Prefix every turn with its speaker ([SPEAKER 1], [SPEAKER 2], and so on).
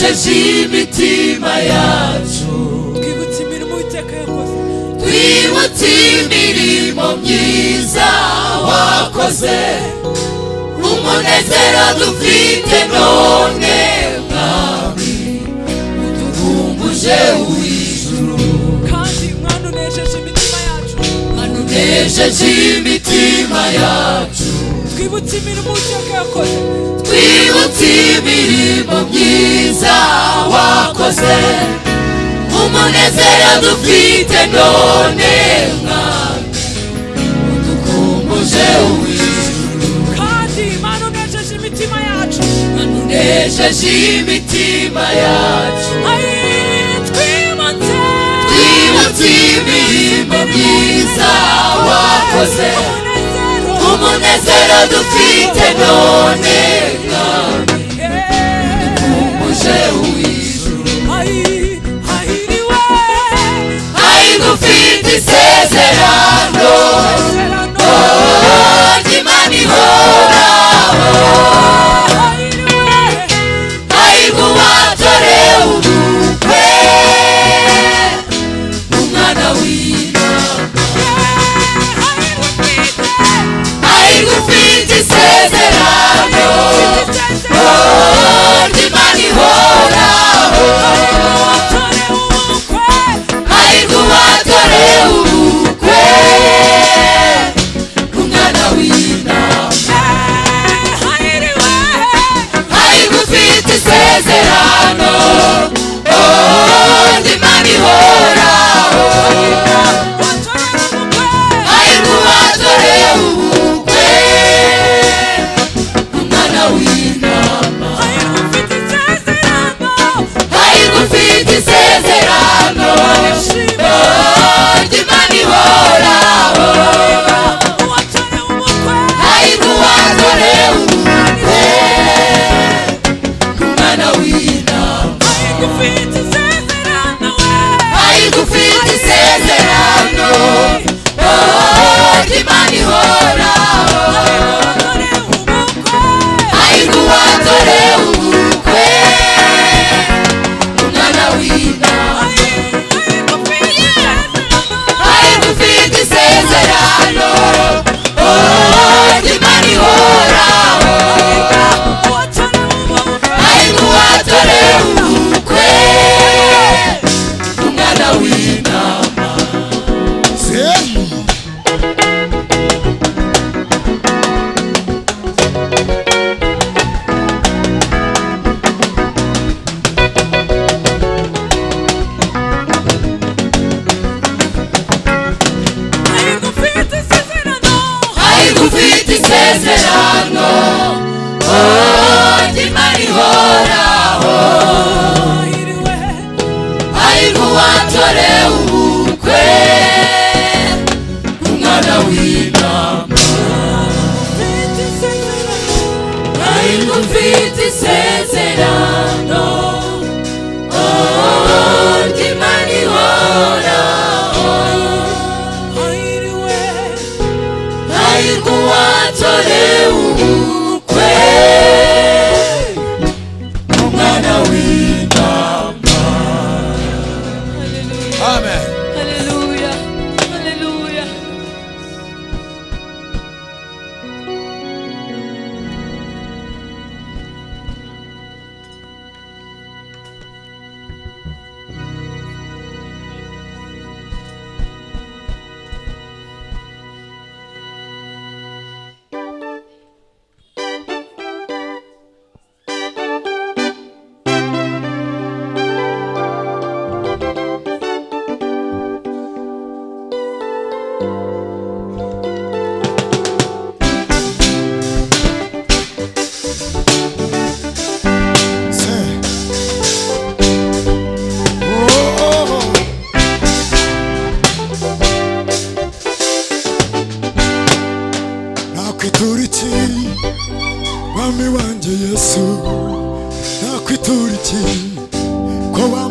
[SPEAKER 1] Nanunesheje imitima yacu,
[SPEAKER 2] twibutse imirimo Uwiteka yakoze,
[SPEAKER 1] twibutse imirimo myiza wakoze, umunezero dufite none mwami udukumbuje uw'ijuru.
[SPEAKER 2] kandi mwanunesheje imitima yacu,
[SPEAKER 1] Nanunesheje imitima yacu,
[SPEAKER 2] twibutse imirimo Uwiteka yakoze,
[SPEAKER 1] twibutse imirimo myiza wakoze, umunezero dufite none mwami udukumbuje uw'ijuru.
[SPEAKER 2] kandi mwanunesheje imitima yacu,
[SPEAKER 1] Nanunesheje imitima yacu,
[SPEAKER 2] twibutse
[SPEAKER 1] imirimo myiza wakoze, umunezero dufite none mwami udukumbuje uw'ijuru. Dufite isezerano ry'Imana ihoraho, hahirwa uwatorewe ubukwe umwana w'Imana. Hahirwa ufite isezerano ry'Imana ihoraho, hahirwa uwatorewe ubukwe umwana w'Imana. Hahirwa ufite isezerano ry'Imana ihoraho, hahirwa uwatorewe ubukwe umwana w'Imana. Hahirwa ufite isezerano ry'Imana ihoraho, hahirwa uwatorewe ubukwe umwana w'Imana. Hahirwa ufite isezerano ry'Imana ihoraho, hahirwa uwatorewe ubukwe umwana w'Imana. Hahirwa ufite isezerano ry'Imana ihoraho, hahirwa uwatorewe ubukwe umwana w'Imana. Hahirwa ufite isezerano ry'Imana ihoraho, hahirwa uwatorewe ubukwe umwana w'Imana. Hahirwa ufite isezerano ry'Imana ihoraho, hahirwa uwatorewe ubukwe umwana w'Imana.
[SPEAKER 3] Amen.
[SPEAKER 2] Hallelujah. Hallelujah.
[SPEAKER 3] Nakwitura iki mwami wanjye Yesu, nakwitura iki ko wambaye